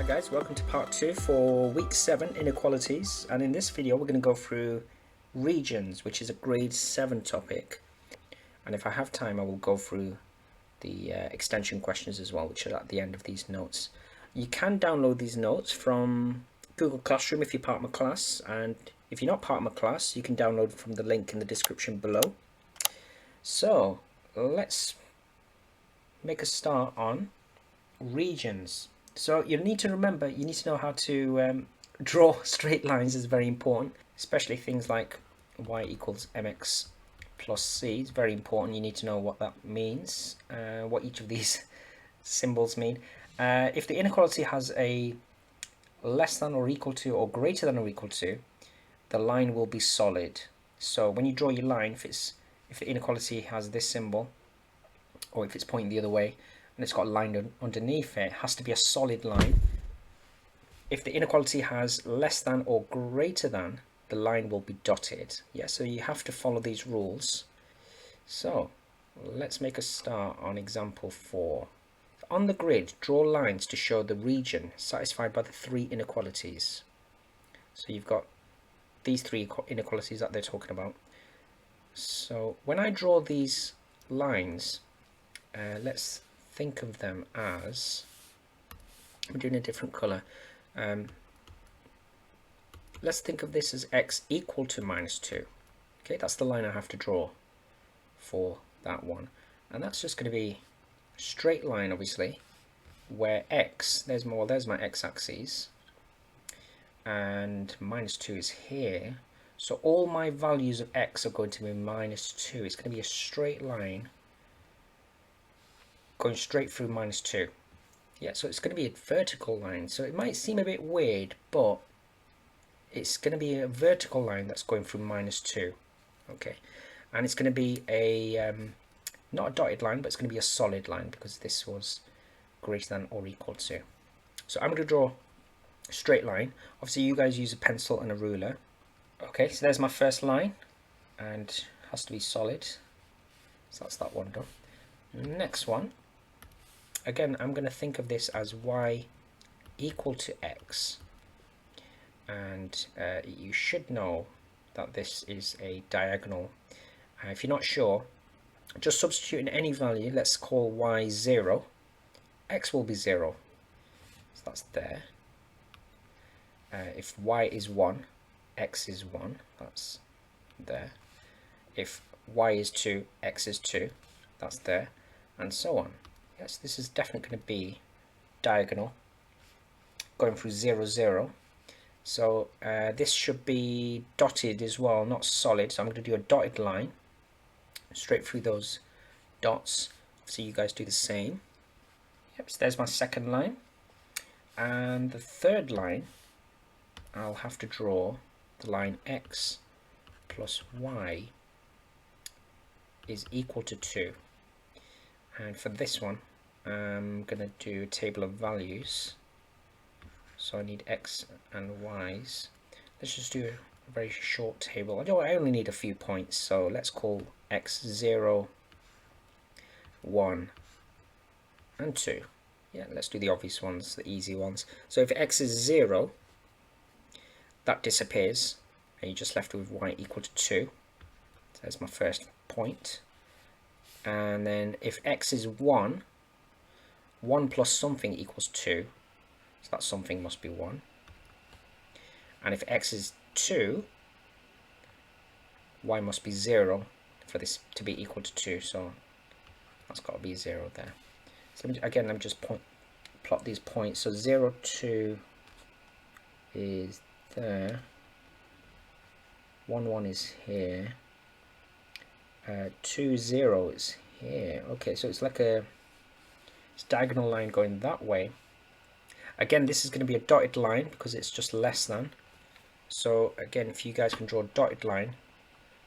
Hi guys, welcome to part 2 for week 7 inequalities, and in this video we're going to go through regions, which is a grade 7 topic, and if I have time I will go through the extension questions as well, which are at the end of these notes. You can download these notes from Google Classroom if you're part of my class, and if you're not part of my class you can download from the link in the description below. So let's make a start on regions. So you need to remember, you need to know how to draw straight lines is very important, especially things like y equals mx plus c. It's very important. You need to know what that means, what each of these symbols mean. If the inequality has a less than or equal to or greater than or equal to, the line will be solid. So when you draw your line, if the inequality has this symbol, or if it's pointing the other way, and it's got a line underneath it, has to be a solid line. If the inequality has less than or greater than, the line will be dotted. Yeah, so you have to follow these rules. So let's make a start on example 4. On the grid, draw lines to show the region satisfied by the 3 inequalities. So you've got these 3 inequalities that they're talking about. So when I draw these lines, let's think of them as, I'm doing a different color. Let's think of this as x equal to minus 2. Okay, that's the line I have to draw for that one. And that's just going to be a straight line, obviously, where x, there's my x-axis, and minus 2 is here. So all my values of x are going to be minus 2. It's going to be a straight line going straight through minus 2. Yeah, so it's going to be a vertical line. So it might seem a bit weird, but it's going to be a vertical line that's going through minus 2. Okay, and it's going to be a not a dotted line, but it's going to be a solid line because this was greater than or equal to. So I'm going to draw a straight line. Obviously you guys use a pencil and a ruler. Okay, so there's my first line, and it has to be solid. So that's that one done. Next one, again, I'm going to think of this as y equal to x, and you should know that this is a diagonal. If you're not sure, just substitute in any value. Let's call y 0. X will be 0, so that's there. If y is 1, x is 1, that's there. If y is 2, x is 2, that's there, and so on. Yes, this is definitely going to be diagonal, going through 0, 0. So this should be dotted as well, not solid. So I'm going to do a dotted line straight through those dots. So you guys do the same. Yep, so there's my second line. And the third line, I'll have to draw the line x plus y is equal to 2. And for this one, I'm going to do a table of values. So I need x and y's. Let's just do a very short table. I only need a few points, so let's call x 0, 1, and 2. Yeah, let's do the obvious ones, the easy ones. So if x is 0, that disappears, and you're just left with y equal to 2. So there's my first point. And then if x is 1, 1 plus something equals 2. So that something must be 1. And if x is 2, y must be 0 for this to be equal to 2. So that's got to be 0 there. So again, let me just plot these points. So 0, 2 is there. 1, 1 is here. 2, 0 is here. Okay, so it's like a diagonal line going that way. Again, this is going to be a dotted line because it's just less than. So again, if you guys can draw a dotted line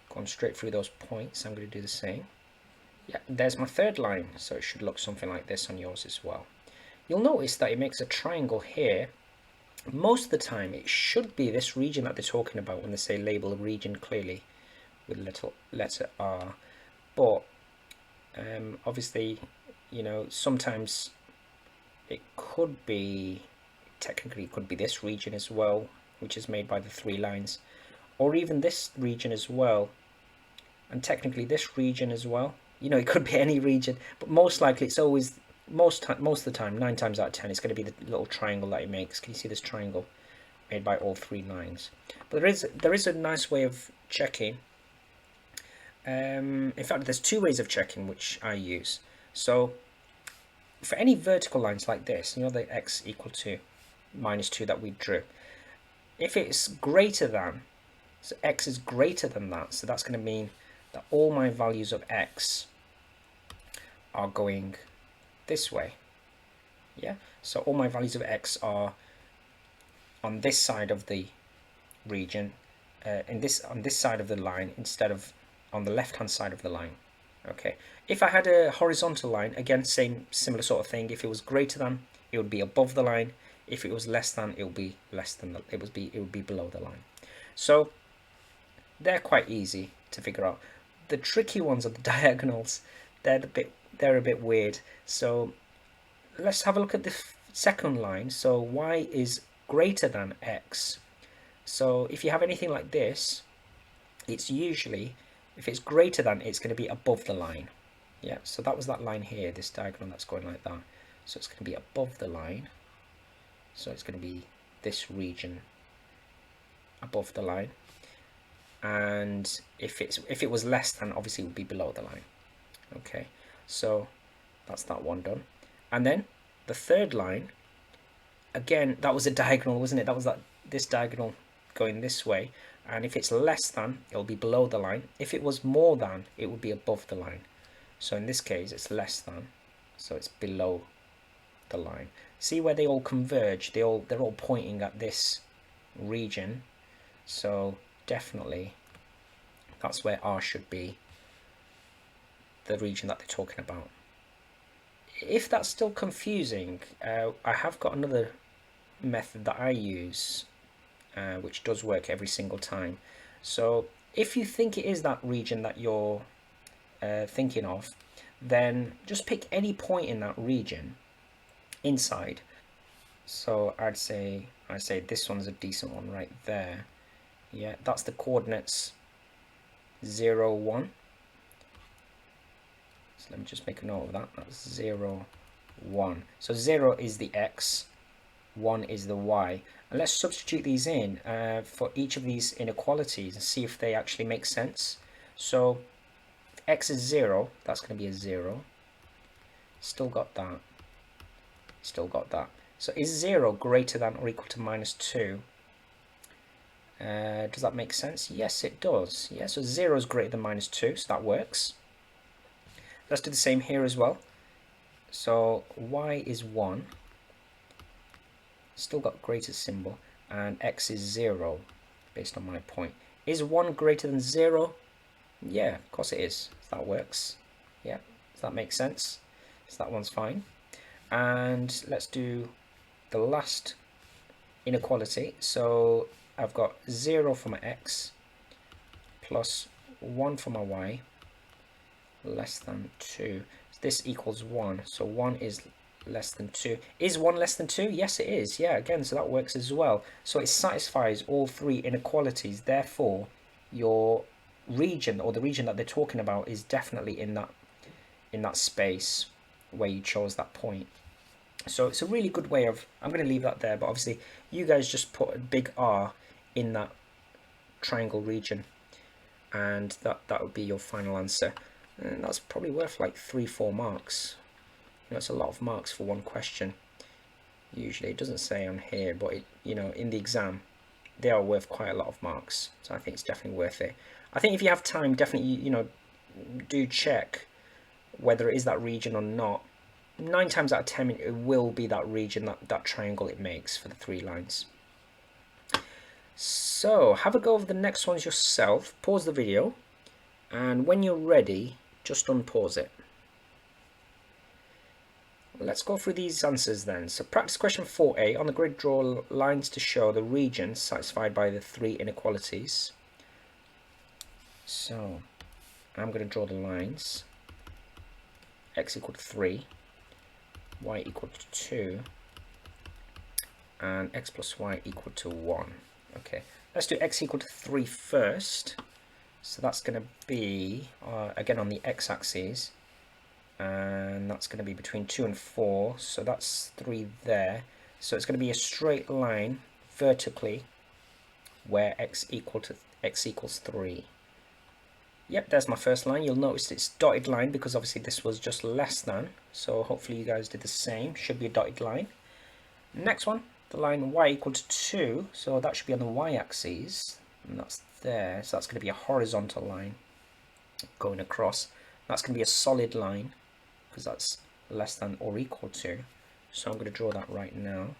going straight through those points, I'm going to do the same. Yeah, there's my third line, so it should look something like this on yours as well. You'll notice that it makes a triangle here. Most of the time it should be this region that they're talking about when they say label a region clearly with little letter R, but obviously, you know, sometimes it could be technically it could be this region as well, which is made by the 3 lines, or even this region as well, and technically this region as well. You know, it could be any region, but most likely it's always, most of the time, 9 times out of 10, it's going to be the little triangle that it makes. Can you see this triangle made by all 3 lines? But there is a nice way of checking. In fact, there's 2 ways of checking which I use. So for any vertical lines like this, you know, the x equal to -2 that we drew, if it's greater than, so x is greater than that, so that's going to mean that all my values of x are going this way. Yeah, so all my values of x are on this side of the region, on this side of the line, instead of on the left hand side of the line. Okay, if I had a horizontal line, again, similar sort of thing. If it was greater than, it would be above the line. If it was less than, it would be less than it would be below the line. So they're quite easy to figure out. The tricky ones are the diagonals. They're a bit weird. So let's have a look at the second line. So y is greater than x. So if you have anything like this, it's usually, if it's greater than, it's going to be above the line. Yeah, so that was that line here, this diagonal that's going like that. So it's going to be above the line. So it's going to be this region above the line. And if it was less than, obviously it would be below the line. Okay, so that's that one done. And then the third line, again, that was a diagonal, wasn't it? That was this diagonal going this way. And if it's less than, it'll be below the line. If it was more than, it would be above the line. So in this case, it's less than, so it's below the line. See where they all converge? They're all pointing at this region. So definitely, that's where R should be, the region that they're talking about. If that's still confusing, I have got another method that I use, which does work every single time. So if you think it is that region that you're thinking of, then just pick any point in that region inside. So I'd say this one's a decent one right there. Yeah, that's the coordinates 0, 1. So let me just make a note of that. That's 0, 1. So 0 is the x, 1 is the y. And let's substitute these in for each of these inequalities and see if they actually make sense. So if x is 0, that's going to be a 0. Still got that. Still got that. So is 0 greater than or equal to -2? Does that make sense? Yes, it does. Yeah, so 0 is greater than -2, so that works. Let's do the same here as well. So y is 1. Still got greater symbol, and x is 0 based on my point. Is 1 greater than 0? Yeah, of course it is. So that works. Yeah, does that make sense? So that one's fine. And let's do the last inequality. So I've got 0 for my x plus 1 for my y less than 2. So this equals 1. So 1 is less than 2. Is 1 less than 2? Yes, it is. Yeah, again, so that works as well. So it satisfies all 3 inequalities. Therefore, your region, or the region that they're talking about, is definitely in that space where you chose that point. So it's a really good way of, I'm going to leave that there, but obviously you guys just put a big R in that triangle region, and that would be your final answer. And that's probably worth like 3-4 marks. You know, it's a lot of marks for one question. Usually it doesn't say on here, but it, you know, in the exam they are worth quite a lot of marks. So I think it's definitely worth it. I think if you have time, definitely, you know, do check whether it is that region or not. 9 times out of 10 it will be that region, that triangle it makes for the 3 lines. So have a go over the next ones yourself. Pause the video, and when you're ready, just unpause it. Let's go through these answers then. So practice question 4a. On the grid, draw lines to show the regions satisfied by the 3 inequalities. So I'm going to draw the lines. X equal to 3, y equal to 2, and x plus y equal to 1. Okay, let's do x equal to 3 first. So that's going to be, again, on the x-axis, and that's going to be between 2 and 4, so that's 3 there. So it's going to be a straight line vertically where x equals 3. Yep, there's my first line. You'll notice it's dotted line because obviously this was just less than, so hopefully you guys did the same. Should be a dotted line. Next one, the line y equal to 2, so that should be on the y-axis, and that's there, so that's going to be a horizontal line going across. That's going to be a solid line because that's less than or equal to, so I'm going to draw that right now.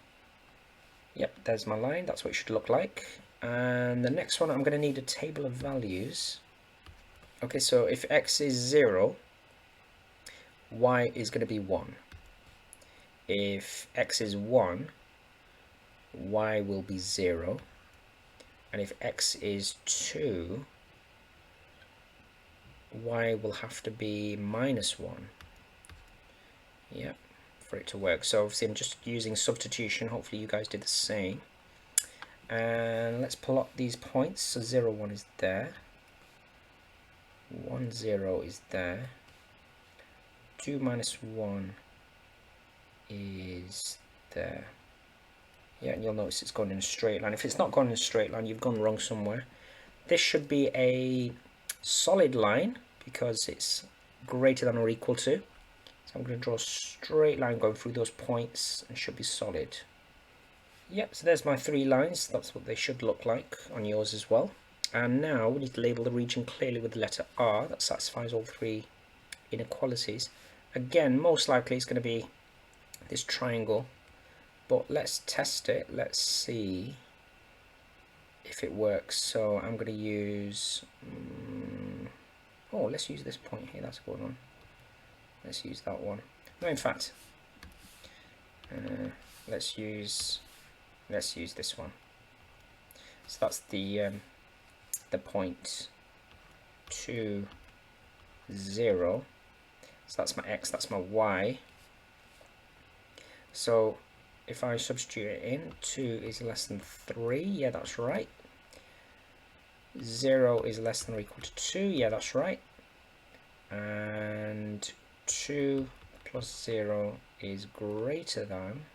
Yep, there's my line. That's what it should look like. And the next one, I'm going to need a table of values. Okay, so if x is 0, y is going to be 1. If x is 1, y will be 0. And if x is 2, y will have to be minus 1. Yep, for it to work. So obviously I'm just using substitution. Hopefully you guys did the same. And let's plot these points. So 0, 1 is there. 1, 0 is there. 2 minus 1 is there. Yeah, and you'll notice it's going in a straight line. If it's not going in a straight line, you've gone wrong somewhere. This should be a solid line because it's greater than or equal to. So I'm going to draw a straight line going through those points and it should be solid. Yep, so there's my 3 lines. That's what they should look like on yours as well. And now we need to label the region clearly with the letter R. That satisfies all 3 inequalities. Again, most likely it's going to be this triangle. But let's test it. Let's see if it works. So I'm going to use... let's use this point here. That's a good one. Let's use that one. No, in fact, let's use this one. So that's the point 2, 0. So that's my x. That's my y. So if I substitute it in, 2 is less than 3, yeah, that's right. 0 is less than or equal to 2, yeah, that's right. And 2 plus 0 is greater than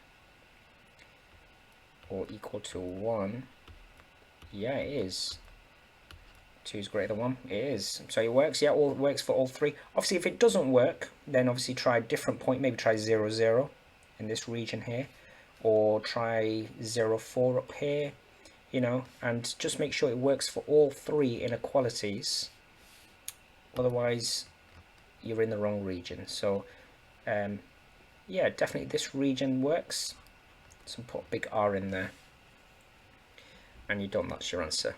or equal to 1, yeah, it is. 2 is greater than 1, it is. So it works, yeah, it works for all 3. Obviously, if it doesn't work, then obviously try a different point, maybe try 0, 0 in this region here. Or try 0, 4 up here, you know, and just make sure it works for all 3 inequalities. Otherwise, you're in the wrong region. So, yeah, definitely this region works. So put a big R in there. And you're done, that's your answer.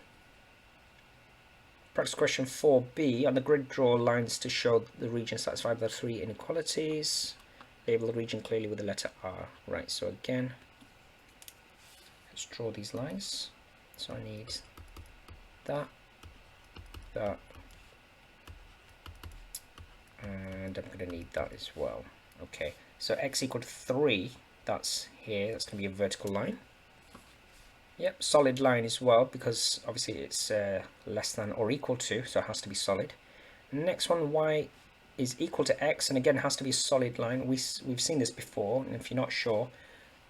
Practice question 4b. On the grid, draw lines to show the region satisfied by the 3 inequalities. Label the region clearly with the letter R. Right, so again, let's draw these lines. So I need that, and I'm going to need that as well. Okay, so x equal to 3, that's here, that's going to be a vertical line. Yep, solid line as well, because obviously it's less than or equal to, so it has to be solid. Next one, y is equal to x, and again has to be a solid line. We've seen this before, and if you're not sure,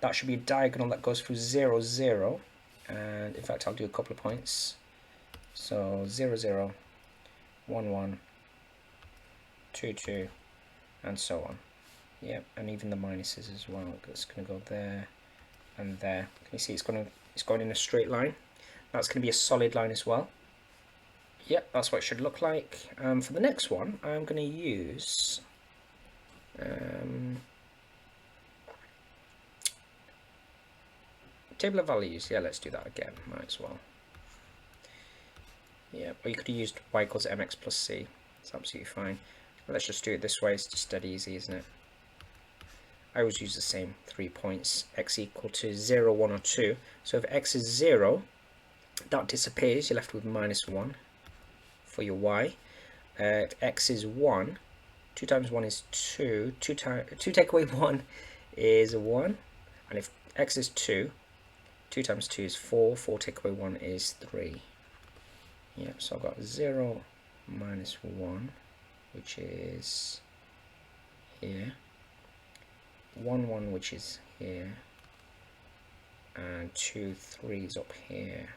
that should be a diagonal that goes through 0, 0, and in fact I'll do a couple of points. So 0, 0, 1, 1, 2, 2, and so on. Yep, and even the minuses as well. It's going to go there and there. Can you see it's going in a straight line? That's going to be a solid line as well. Yep, that's what it should look like. For the next one, I'm going to use table of values. Yeah, let's do that again. Might as well. Yeah, or you could have used y equals mx plus c. It's absolutely fine. But let's just do it this way. It's just dead easy, isn't it? I always use the same 3 points. X equal to 0, 1, or 2. So if x is 0, that disappears. You're left with minus 1. For your y. If x is 1, 2 times 1 is 2, 2 take away 1 is 1, and if x is 2, 2 times 2 is 4. 4 take away 1 is 3. Yeah, so I've got 0 minus 1, which is here. 1, 1, which is here. And 2, 3 is up here.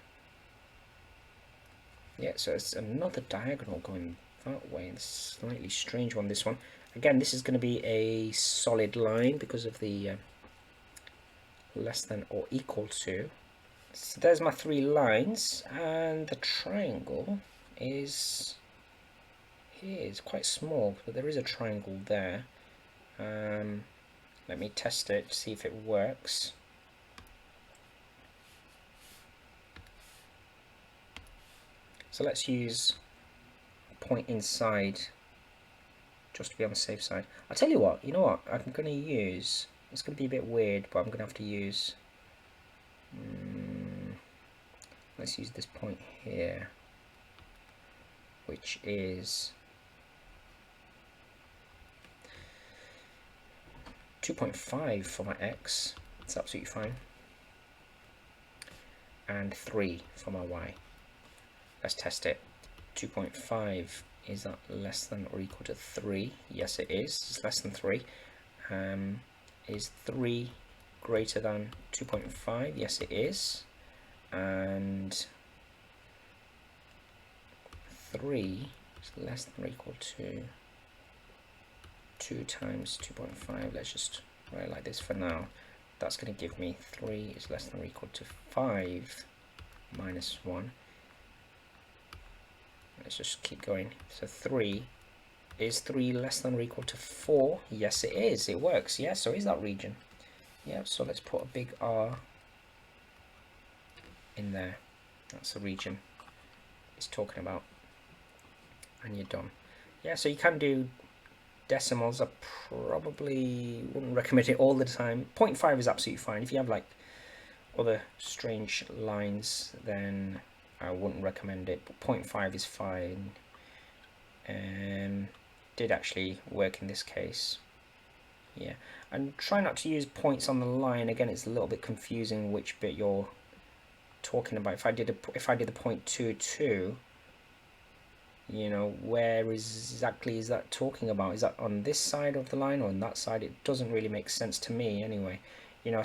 Yeah, so it's another diagonal going that way. It's a slightly strange one, this one. Again, this is going to be a solid line because of the less than or equal to. So there's my 3 lines, and the triangle is here. It's quite small, but there is a triangle there. Let me test it to see if it works. So let's use a point inside just to be on the safe side. I'll tell you what, I'm going to use, it's going to be a bit weird, but I'm going to have to use, let's use this point here, which is 2.5 for my x, it's absolutely fine, and 3 for my y. Let's test it. 2.5, is that less than or equal to 3? Yes, it is. It's less than 3. Is 3 greater than 2.5? Yes, it is. And 3 is less than or equal to 2 times 2.5. Let's just write it like this for now. That's going to give me 3 is less than or equal to 5 minus 1. Let's just keep going. So 3, is 3 less than or equal to 4? Yes, it is. It works. Yeah, so is that region. Yeah, so let's put a big R in there. That's the region it's talking about. And you're done. Yeah, so you can do decimals. I probably wouldn't recommend it all the time. 0.5 is absolutely fine. If you have like other strange lines, then I wouldn't recommend it, but 0.5 is fine. Did actually work in this case. Yeah, and try not to use points on the line. Again, it's a little bit confusing which bit you're talking about. If I did the 0.22, where exactly is that talking about? Is that on this side of the line or on that side? It doesn't really make sense to me anyway.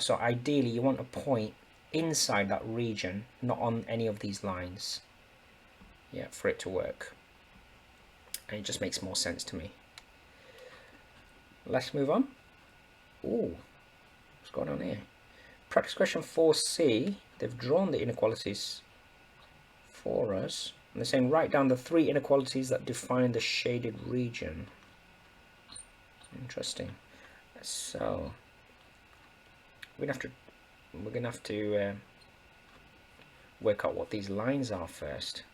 So ideally you want a point inside that region, not on any of these lines, yeah, for it to work. And it just makes more sense to me. Let's move on. Ooh, what's going on here? Practice question 4C, they've drawn the inequalities for us, and they're saying write down the 3 inequalities that define the shaded region. Interesting. So we're gonna have to work out what these lines are first.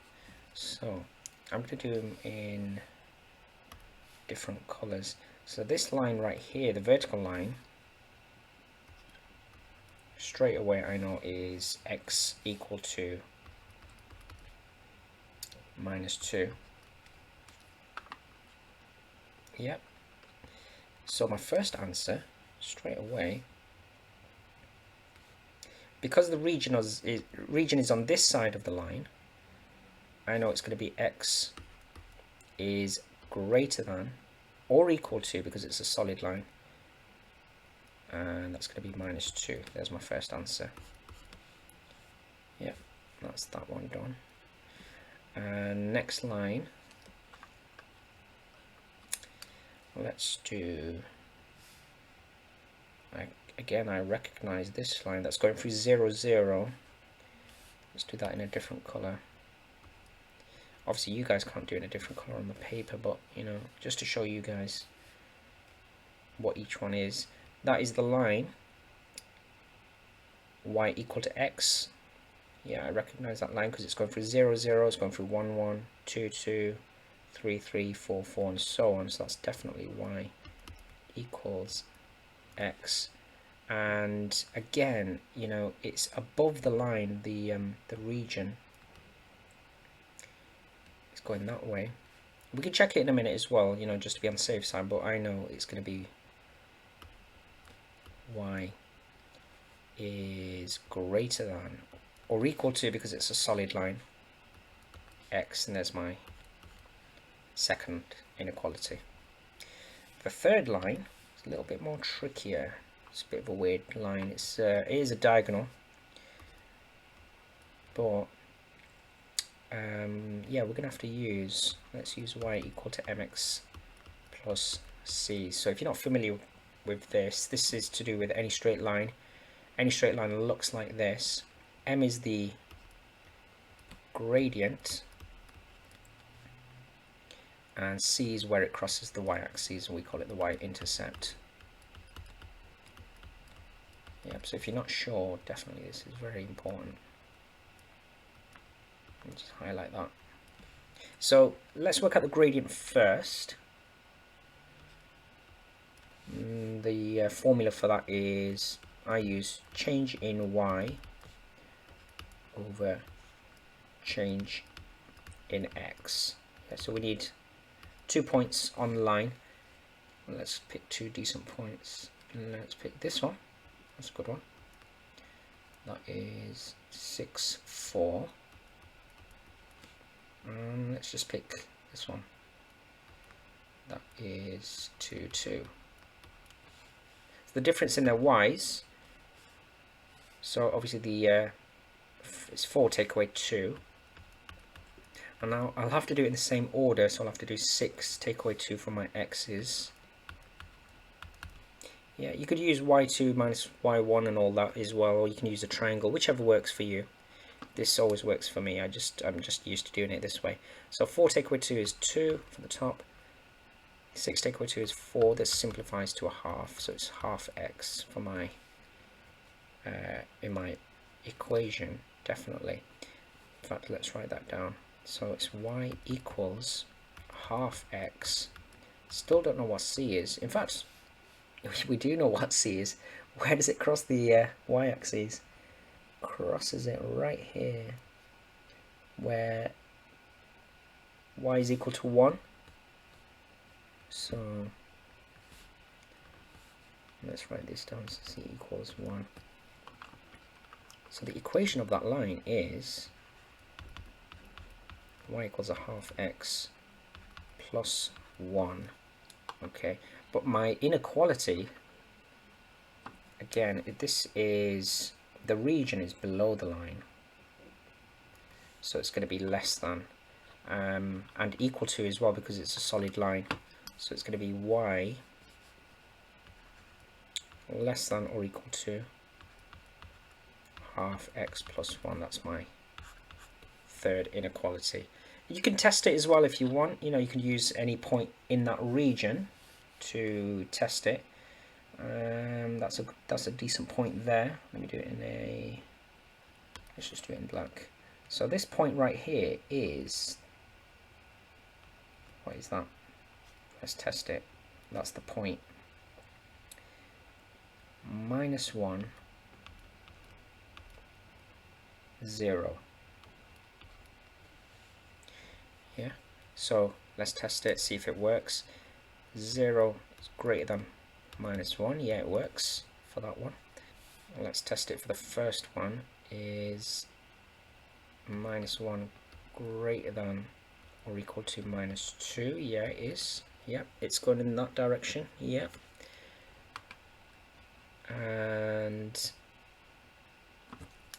So I'm going to do them in different colors. So this line right here, the vertical line, straight away I know is x equal to minus 2. Yep. So my first answer straight away, because the region is on this side of the line, I know it's going to be x is greater than or equal to, because it's a solid line, and that's going to be minus 2. There's my first answer. Yep, that's that one done. And next line, let's do, again I recognize this line that's going through 0, 0. Let's do that in a different color. Obviously you guys can't do it in a different color on the paper, but just to show you guys what each one is. That is the line y equal to x. Yeah, I recognize that line because it's going through 0, 0, it's going through 1, 1, 2, 2, 3, 3, 4, 4, and so on. So that's definitely y equals x. And again, it's above the line, the region. It's going that way. We can check it in a minute as well, just to be on the safe side, but I know it's going to be y is greater than or equal to, because it's a solid line, x, and there's my second inequality. The third line is a little bit more trickier. It's a bit of a weird line. It is a diagonal, but yeah, we're gonna have to use, let's use y equal to mx plus c. So if you're not familiar with this, this is to do with any straight line. Any straight line looks like this. M is the gradient, and c is where it crosses the y-axis, and we call it the y-intercept. Yep, so if you're not sure, definitely this is very important. I'll just highlight that. So let's work out the gradient first. The formula for that is I use change in y over change in x. Yeah, so we need 2 points on the line. Let's pick 2 decent points. Let's pick this one. That's a good one. That is 6, 4. And let's just pick this one. That is 2, 2. The difference in their y's, so obviously the it's 4 take away 2, and now I'll have to do it in the same order, so I'll have to do 6 take away 2 from my x's. Yeah, you could use y2 minus y1 and all that as well, or you can use a triangle, whichever works for you. This always works for me. I'm just used to doing it this way. So 4 take away 2 is 2 from the top. 6 take away 2 is 4. This simplifies to a half, so it's half x for my in my equation, definitely. In fact, let's write that down. So it's y equals half x. Still don't know what c is. In fact, we do know what c is. Where does it cross the y-axis? Crosses it right here, where y is equal to 1. So let's write this down. So c equals 1. So the equation of that line is y equals a half x plus 1. Okay, but my inequality, again, this is, the region is below the line, so it's going to be less than, and equal to as well, because it's a solid line. So it's going to be y less than or equal to half x plus 1. That's my third inequality. You can test it as well if you want. You know, you can use any point in that region to test it. That's a decent point there. Let me do it in a, let's just do it in black. So this point right here is, what is that? Let's test it. That's the point. -1, 0. Yeah. So let's test it, see if it works. 0 is greater than -1. Yeah, it works for that one. Let's test it for the first one. Is -1 greater than or equal to -2? Yeah, it is. Yep, it's going in that direction. Yep. And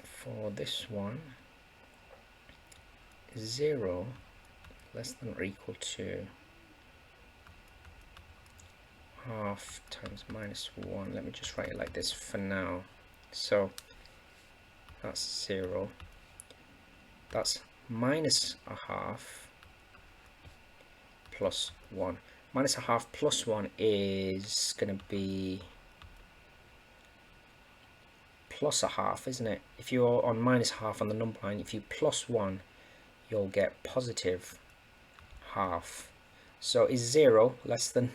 for this one, 0 less than or equal to half times -1. Let me just write it like this for now. So that's 0. That's minus a half plus 1. Minus a half plus 1 is going to be plus a half, isn't it? If you're on minus half on the number line, if you plus 1, you'll get positive half. So is 0 less than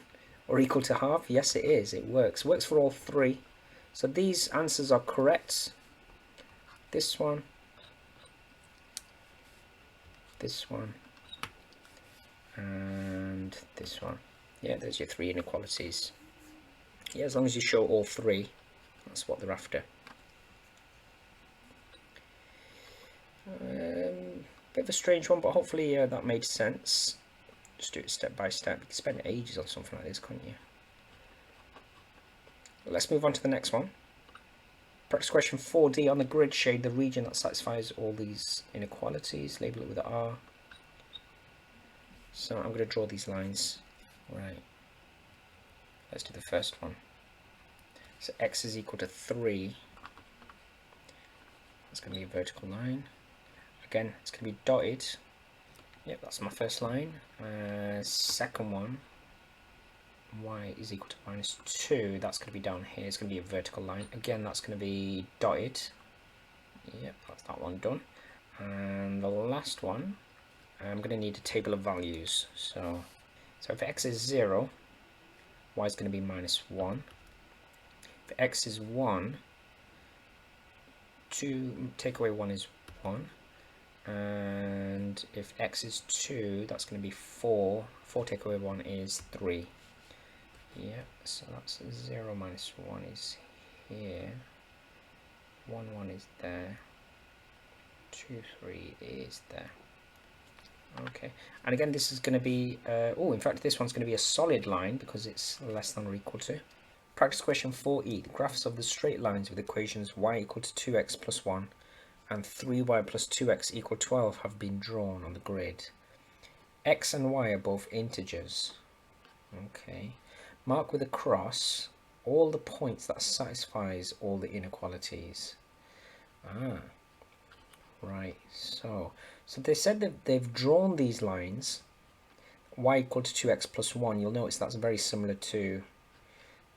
or equal to half? Yes, it is. It works. Works for all three. So these answers are correct. This one, this one, and this one. Yeah, there's your 3 inequalities. Yeah, as long as you show all 3, that's what they're after. Bit of a strange one, but hopefully that made sense. Just do it step by step. You can spend ages on something like this, can't you? Let's move on to the next one. Practice question 4D. On the grid, shade the region that satisfies all these inequalities. Label it with an R. So I'm going to draw these lines. Right. Let's do the first one. So x is equal to 3. That's going to be a vertical line. Again, it's going to be dotted. Yep, that's my first line. Second one, y is equal to -2. That's going to be down here. It's going to be a vertical line. Again, that's going to be dotted. Yep, that's that one done. And the last one, I'm going to need a table of values. So if x is 0, y is going to be -1. If x is 1, 2 take away 1 is 1. And if x is 2, that's going to be 4. 4 take away 1 is 3. Yeah, so that's 0 minus 1 is here. 1, 1 is there. 2, 3 is there. Okay, and again, this is going to be, in fact, this one's going to be a solid line because it's less than or equal to. Practice question 4E. The graphs of the straight lines with equations y equal to 2x plus 1 and 3y plus 2x equal 12 have been drawn on the grid. X and y are both integers. Okay. Mark with a cross all the points that satisfies all the inequalities. Right. So they said that they've drawn these lines. Y equal to 2x plus 1. You'll notice that's very similar to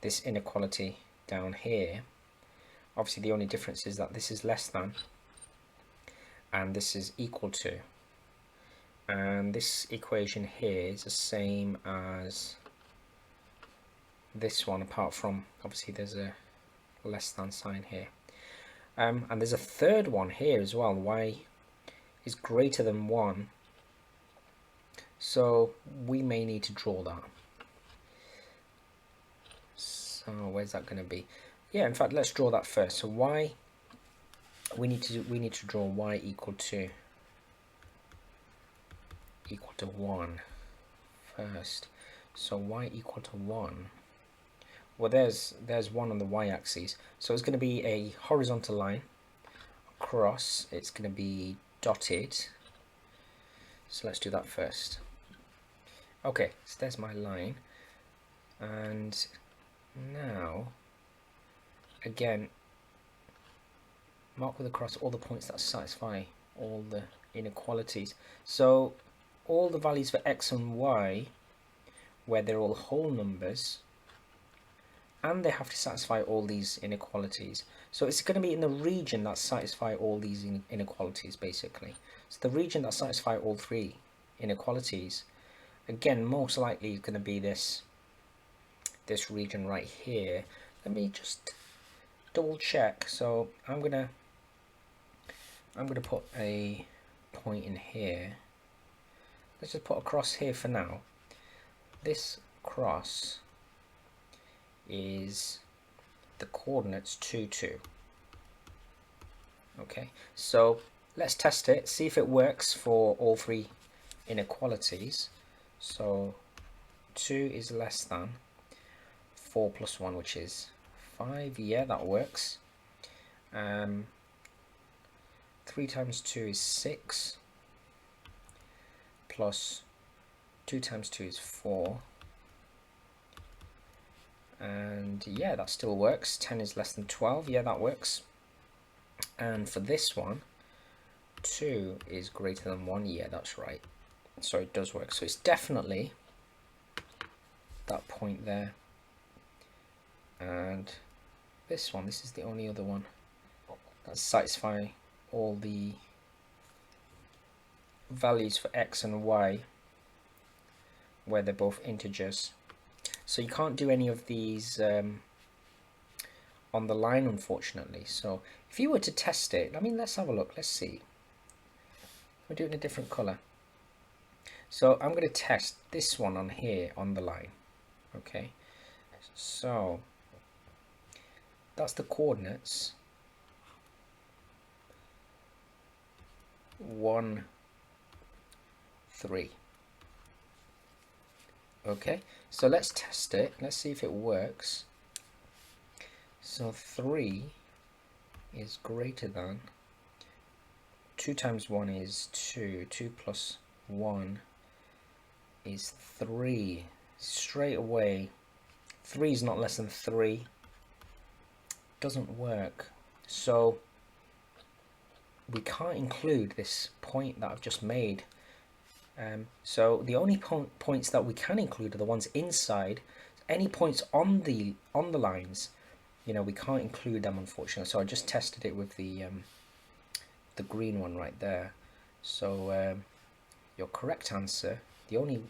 this inequality down here. Obviously, the only difference is that this is less than and this is equal to, and this equation here is the same as this one, apart from obviously there's a less than sign here, and there's a third one here as well. Y is greater than 1, so we may need to draw that. So where's that going to be? Yeah, in fact, let's draw that first. So y, we need to draw y equal to 1 first. So y equal to 1. Well, there's 1 on the y-axis, so it's going to be a horizontal line across. It's going to be dotted. So let's do that first. Okay, so there's my line, and now again, mark with a cross all the points that satisfy all the inequalities. So all the values for x and y, where they're all whole numbers, and they have to satisfy all these inequalities. So it's going to be in the region that satisfy all these inequalities, basically. So the region that satisfy all three inequalities, again, most likely is going to be this region right here. Let me just double check. So I'm gonna put a point in here. Let's just put a cross here for now. This cross is the coordinates 2, 2. Okay, so let's test it, see if it works for all three inequalities. So 2 is less than 4 plus 1, which is 5. Yeah, that works. 3 times 2 is 6, plus 2 times 2 is 4. And yeah, that still works. 10 is less than 12. Yeah, that works. And for this one, 2 is greater than 1. Yeah, that's right. So it does work. So it's definitely that point there. And this one, this is the only other one that satisfies all the values for x and y where they're both integers. So you can't do any of these on the line, unfortunately. So if you were to test it, I mean, let's have a look. Let's see. We'll do it in a different color. So I'm going to test this one on here on the line. Okay. So that's the coordinates. 1, 3. Okay, so let's test it. Let's see if it works. So 3 is greater than 2 times 1 is 2. 2 plus 1 is 3. Straight away, 3 is not less than 3. Doesn't work. So we can't include this point that I've just made. So the only points that we can include are the ones inside. Any points on the lines, you know, we can't include them, unfortunately. So I just tested it with the green one right there. So your correct answer, the only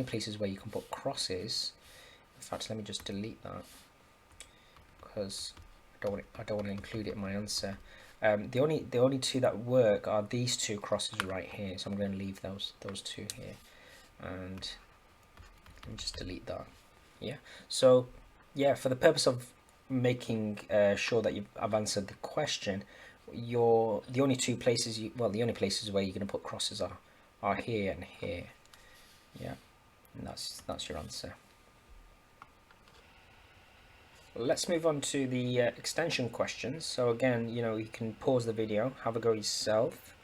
places where you can put crosses. In fact, let me just delete that because I don't want to include it in my answer. The only two that work are these two crosses right here, so I'm going to leave those two here, and let me just delete that. Yeah. So yeah, for the purpose of making sure that I've answered the question, the only places where you're going to put crosses are here and here. Yeah, and that's your answer. Let's move on to the extension questions. So again, you know, you can pause the video, have a go yourself,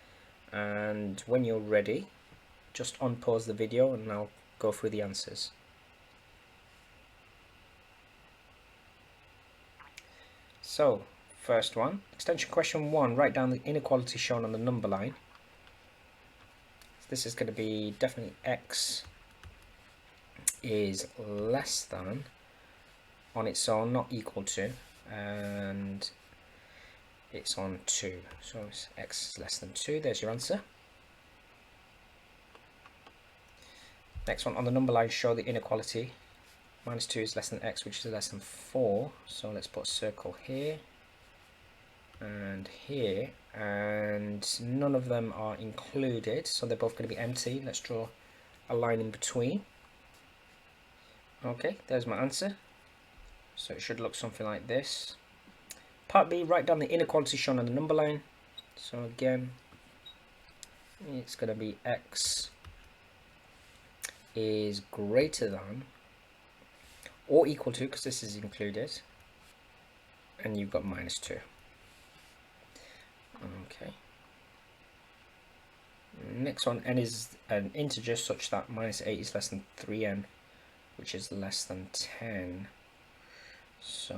and when you're ready, just unpause the video and I'll go through the answers. So, first one, extension question 1, write down the inequality shown on the number line. This is going to be definitely x is less than on its own, not equal to, and it's on 2, so it's x is less than 2. There's your answer. Next one, on the number line, show the inequality. -2 is less than x, which is less than 4, so let's put a circle here and here, and none of them are included, so they're both going to be empty. Let's draw a line in between. Okay, there's my answer. So it should look something like this. Part B, write down the inequality shown on the number line. So again, it's going to be x is greater than or equal to, because this is included, and you've got -2. Okay. Next one, n is an integer such that -8 is less than 3n, which is less than 10. So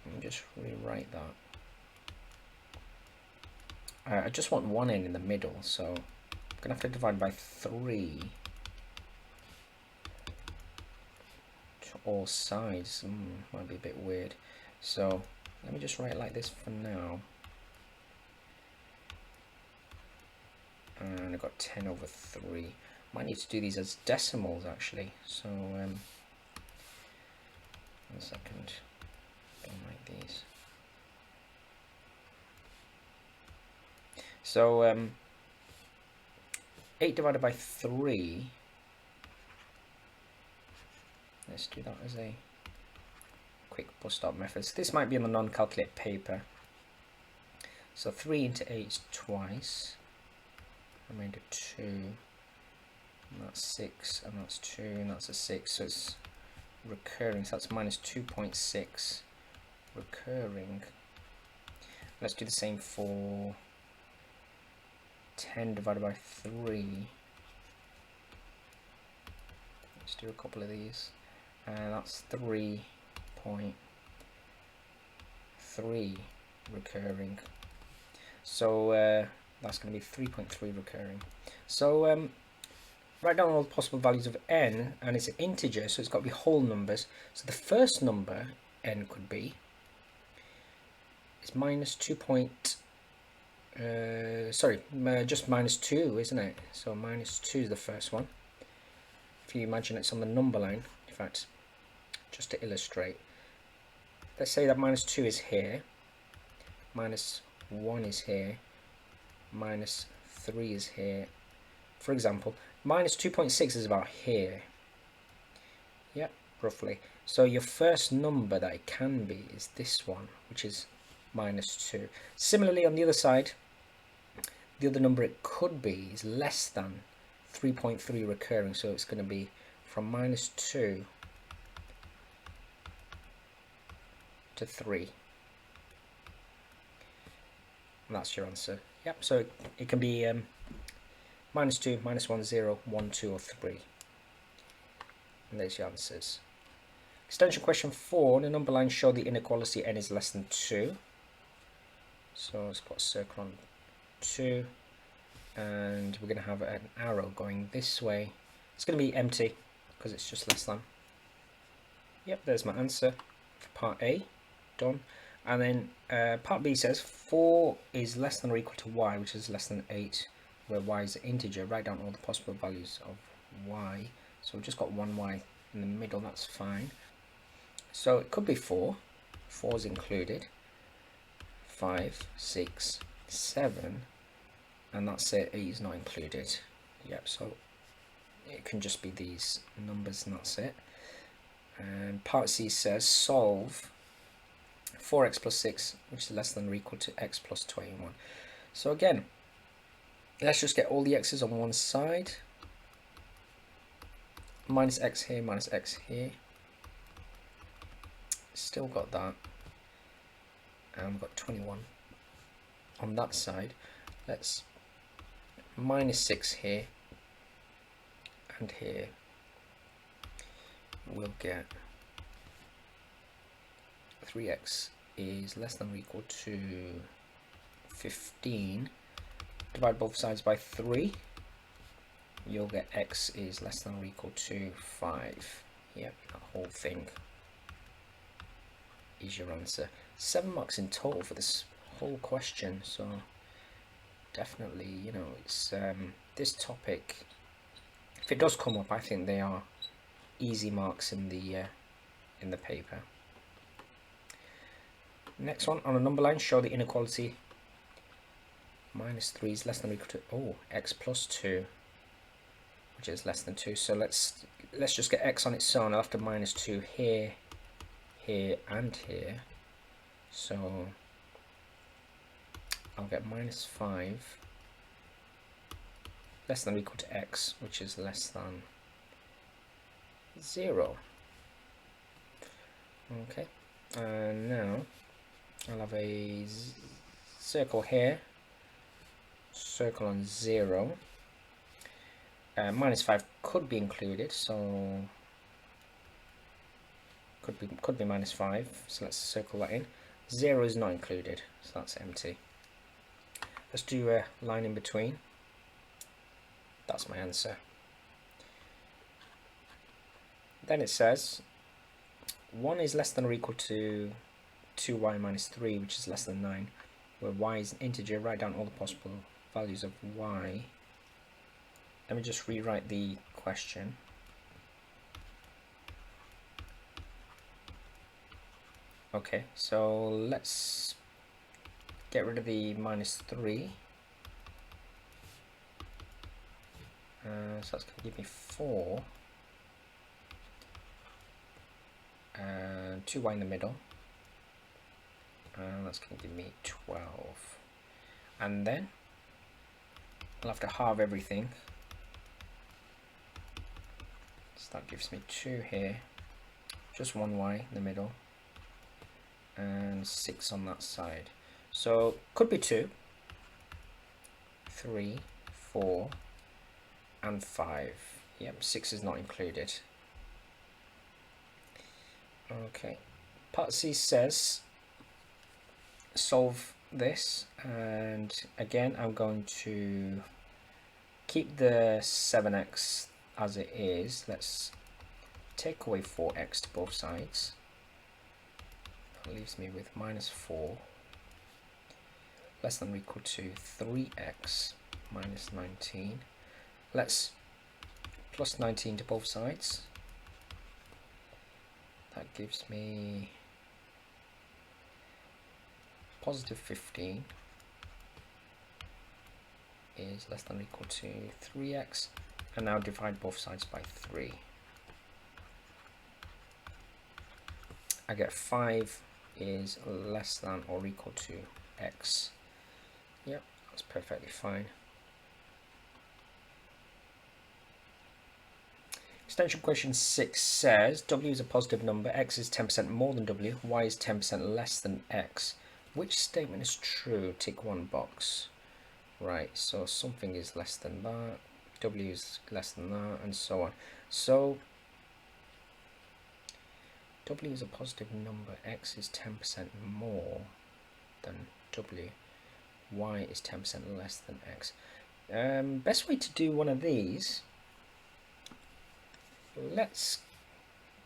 let me just rewrite that. I just want one n in the middle, so I'm going to have to divide by 3 to all sides. Might be a bit weird. So let me just write it like this for now. And I've got 10 over 3. Might need to do these as decimals actually. So 1 second. Don't like these. So 8 divided by 3. Let's do that as a quick bus stop method. So this might be on the non-calculate paper. So 3 into 8 is twice. Remainder 2. And that's 6, and that's 2, and that's a 6. So it's recurring. So that's -2.6 recurring. Let's do the same for 10 divided by 3. Let's do a couple of these. And that's 3.3 recurring. So that's going to be 3.3 recurring. So write down all the possible values of n, and it's an integer, so it's got to be whole numbers. So the first number n could be is -2. Just -2, isn't it? So -2 is the first one. If you imagine it's on the number line, in fact, just to illustrate, let's say that -2 is here, -1 is here, -3 is here. For example, -2.6 is about here. Yeah, roughly. So your first number that it can be is this one, which is -2. Similarly, on the other side, the other number it could be is less than 3.3 recurring, so it's going to be from -2 to 3. And that's your answer. Yep, so it can be -2, -1, 0, 1, 2, or 3. And there's your answers. Extension question 4, the number lines show the inequality n is less than 2. So let's put a circle on 2, and we're going to have an arrow going this way. It's going to be empty because it's just less than. Yep, there's my answer for part A, done. And then part B says 4 is less than or equal to y, which is less than 8, where y is an integer. Write down all the possible values of y. So we've just got one y in the middle, that's fine. So it could be 4. 4 is included. 5, 6, 7, and that's it. 8 is not included. Yep, so it can just be these numbers and that's it. And part C says solve 4x plus 6, which is less than or equal to x plus 21. So again, let's just get all the x's on one side. Minus x here, minus x here. Still got that. And we've got 21 on that side. Let's minus 6 here and here. We'll get 3x is less than or equal to 15. Divide both sides by 3. You'll get x is less than or equal to 5. Yep, that whole thing is your answer. 7 marks in total for this whole question, so definitely, you know, it's this topic, if it does come up, I think they are easy marks in the paper. Next one, on a number line, show the inequality -3 is less than or equal to x plus 2, which is less than 2. So let's just get x on its own. I'll have to -2 here, here, and here. So I'll get -5 less than or equal to x, which is less than 0. Okay, and now I'll have a circle here, circle on 0. -5 could be included, so could be -5. So let's circle that in. 0 is not included, so that's empty. Let's do a line in between. That's my answer. Then it says 1 is less than or equal to 2y minus 3, which is less than 9, where y is an integer. Write down all the possible values of y. Let me just rewrite the question. Okay, so let's get rid of the -3. So that's going to give me 4. And 2y in the middle. And that's going to give me 12. And then I'll have to halve everything. So that gives me 2 here. Just 1y in the middle. And 6 on that side. So could be 2, 3, 4, and 5. Yep, 6 is not included. Okay, part C says solve this, and again I'm going to keep the 7x as it is. Let's take away 4x to both sides. That leaves me with -4 less than or equal to 3x minus 19. Let's plus 19 to both sides. That gives me positive 15 is less than or equal to 3x, and now divide both sides by 3. I get 5 is less than or equal to x. Yep, That's perfectly fine. Extension question 6 says W is a positive number, X is 10% more than W, Y is 10% less than X. Which statement is true? Tick one box. Right, so something is less than that, W is less than that, and so on. So W is a positive number, X is 10% more than W, Y is 10% less than X. Best way to do one of these, let's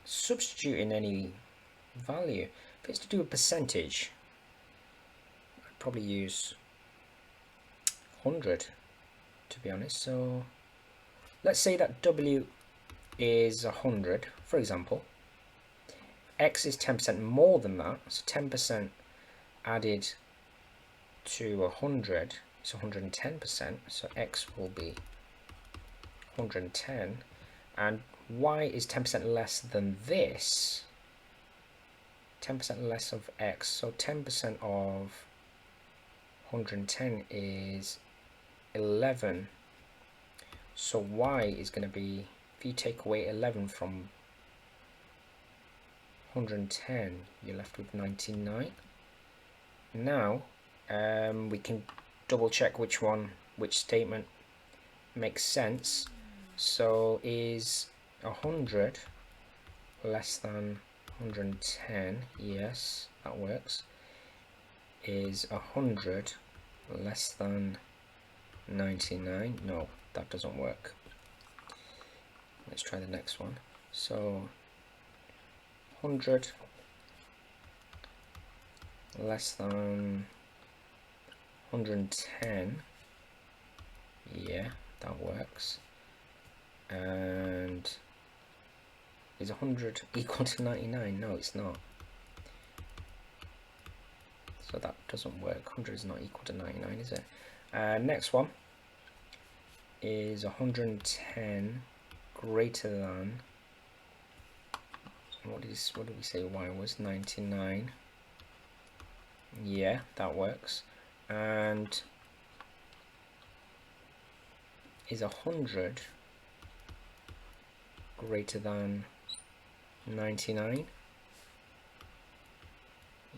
substitute in any value. If it's to do a percentage, I'd probably use 100 to be honest. So let's say that W is 100, for example. X is 10% more than that, so 10% added to 100 is 110%, so X will be 110, and Y is 10% less than this, 10% less of X, so 10% of 110 is 11, so Y is going to be, if you take away 11 from 110, you're left with 99. Now we can double check which statement makes sense. So is 100 less than 110? Yes, that works. Is 100 less than 99? No, that doesn't work. Let's try the next one. So 100 less than 110, yeah, that works. And is 100 equal to 99? No, it's not. So that doesn't work. 100 is not equal to 99, is it? Next one is 110 greater than, what did we say Y was? 99. Yeah, that works. And is 100 greater than 99?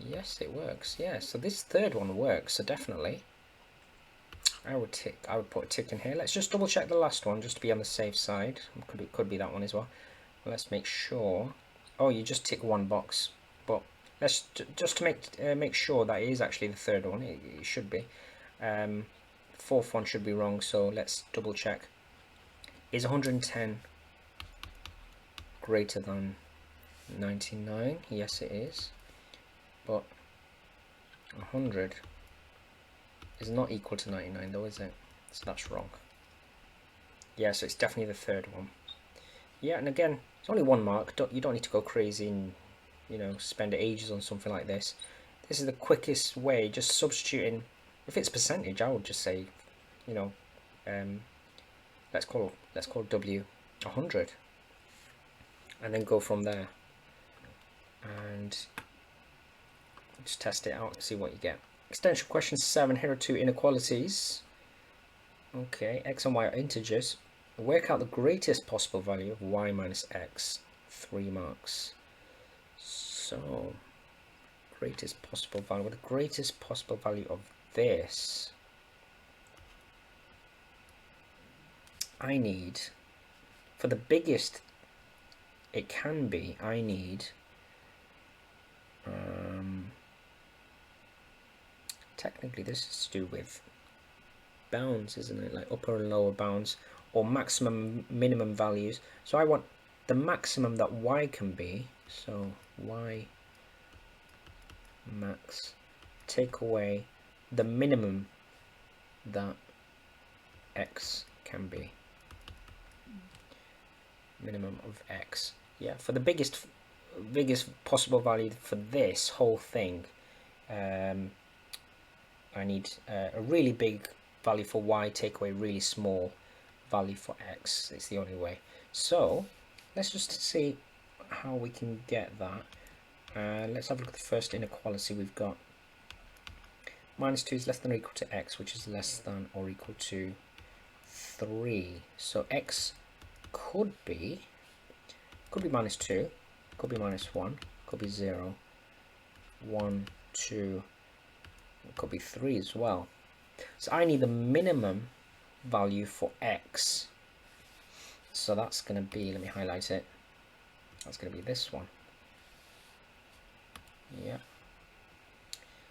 Yes, it works. Yeah, so this third one works, so definitely I would put a tick in here. Let's just double check the last one just to be on the safe side. It could be that one as well. Let's make sure. Oh, you just tick one box, but let's just to make sure that it is actually the third one. It should be. Fourth one should be wrong, so let's double check. Is 110 greater than 99? Yes, it is. But 100 is not equal to 99 though, is it? So that's wrong. Yeah, so it's definitely the third one. Yeah, and again, it's only one mark. You don't need to go crazy and, you know, spend ages on something like this. This is the quickest way, just substituting. If it's percentage, I would just say, you know, let's call W 100, and then go from there and just test it out and see what you get. Extension question 7. Here are two inequalities. Okay, X and Y are integers. Work out the greatest possible value of Y minus X. 3 marks. So, greatest possible value. What the greatest possible value of this? I need, for the biggest it can be, I need technically this is to do with bounds, isn't it? Like upper and lower bounds, or maximum minimum values. So I want the maximum that Y can be, so Y max, take away the minimum that X can be. Minimum of X. Yeah, for the biggest possible value for this whole thing, I need a really big value for Y, take away really small value for X. It's the only way. So let's just see how we can get that. Let's have a look at the first inequality we've got. minus 2 is less than or equal to x, which is less than or equal to 3. So x could be minus 2, could be minus 1, could be 0, 1, 2, it could be 3 as well. So I need the minimum value for x. So that's going to be, let me highlight it, that's going to be this one. Yeah.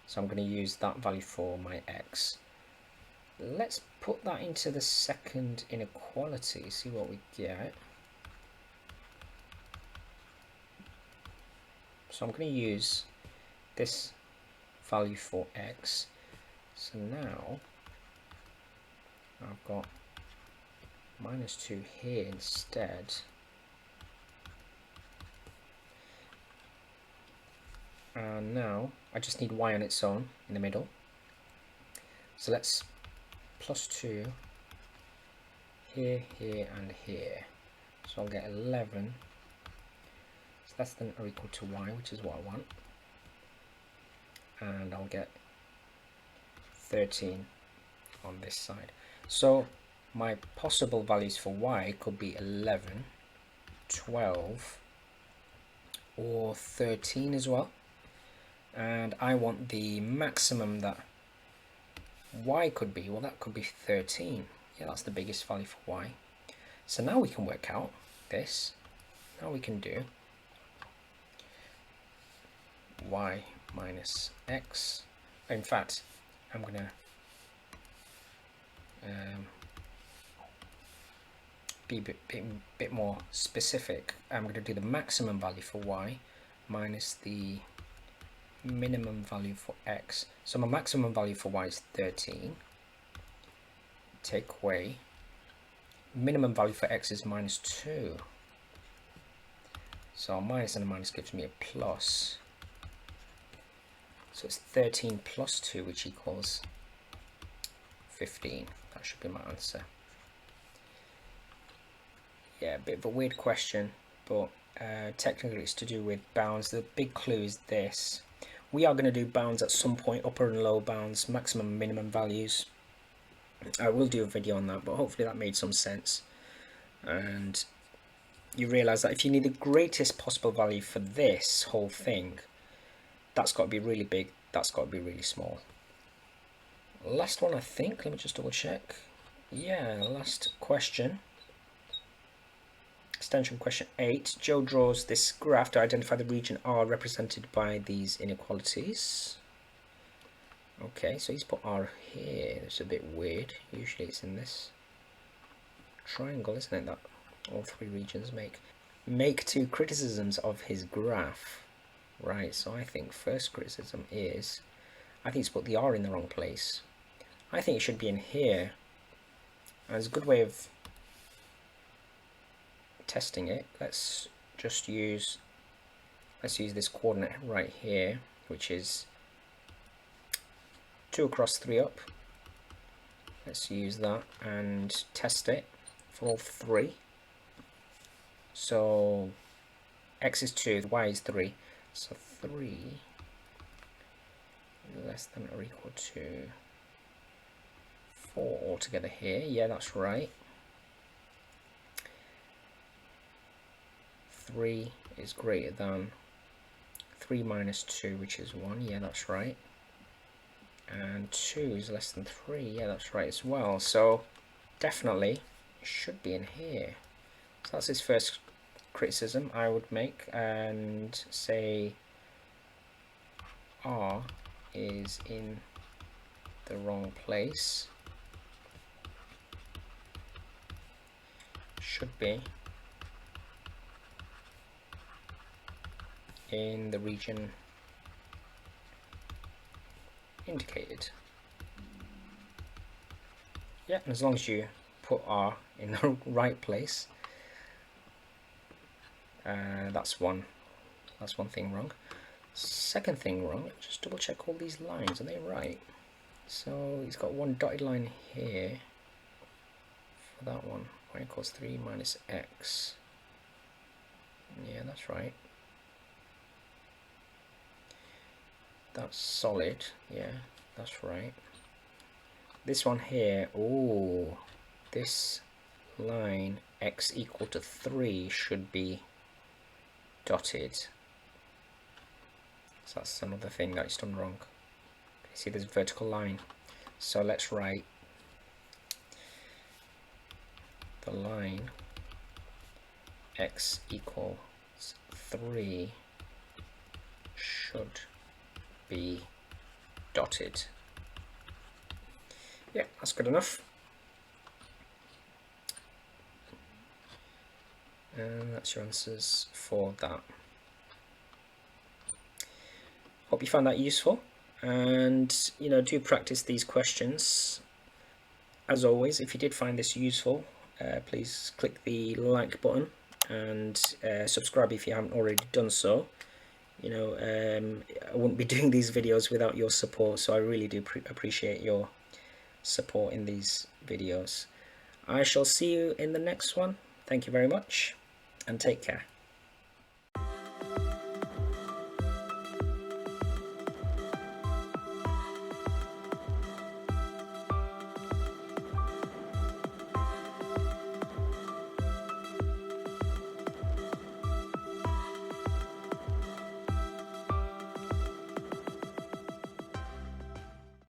So I'm going to use that value for my x. Let's put that into the second inequality, see what we get. So I'm going to use this value for x. So now I've got minus 2 here instead. And now I just need y on its own in the middle. So let's plus 2 here, here, and here. So I'll get 11. It's less than or equal to y, which is what I want. And I'll get 13 on this side. So my possible values for y could be 11, 12, or 13 as well. And I want the maximum that y could be. Well, that could be 13. Yeah, that's the biggest value for y. So now we can work out this. Now we can do y minus x. In fact, I'm going to be a bit more specific. I'm going to do the maximum value for y minus the minimum value for x. So my maximum value for y is 13. Take away, minimum value for x is minus 2. So a minus and a minus gives me a plus. So it's 13 plus 2, which equals 15. That should be my answer. Yeah, a bit of a weird question, but technically it's to do with bounds. The big clue is this. We are going to do bounds at some point, upper and lower bounds, maximum and minimum values. I will do a video on that, but hopefully that made some sense. And you realize that if you need the greatest possible value for this whole thing, that's got to be really big, that's got to be really small. Last one, I think. Let me just double check. Yeah, last question. Extension question 8. Joe draws this graph to identify the region R represented by these inequalities. Okay, so he's put R here. It's a bit weird. Usually it's in this triangle, isn't it, that all three regions make. Make 2 criticisms of his graph. Right, so I think first criticism is, I think he's put the R in the wrong place. I think it should be in here. And it's a good way of testing it. Let's use this coordinate right here, which is 2 across 3 up. Let's use that and test it for all 3. So x is 2, y is 3. So 3 less than or equal to 4 altogether here. Yeah, that's right. 3 is greater than 3 minus 2, which is 1. Yeah, that's right. And 2 is less than 3. Yeah, that's right as well. So definitely it should be in here. So that's his first criticism I would make, and say R is in the wrong place. Should be in the region indicated. Yeah, and as long as you put R in the right place, that's one thing wrong. Second thing wrong, just double check all these lines, are they right? So he's got one dotted line here for that one. Y equals 3 minus x. Yeah, that's right. That's solid, yeah. That's right. This one here, oh, this line x equal to 3 should be dotted. So that's another thing that it's done wrong. You see this vertical line. So let's write the line x equals 3 should be dotted. Yeah, that's good enough. And that's your answers for that. Hope you found that useful, and do practice these questions. As always, if you did find this useful, please click the like button and subscribe if you haven't already done so. I wouldn't be doing these videos without your support, so I really do appreciate your support in these videos. I shall see you in the next one. Thank you very much, and take care.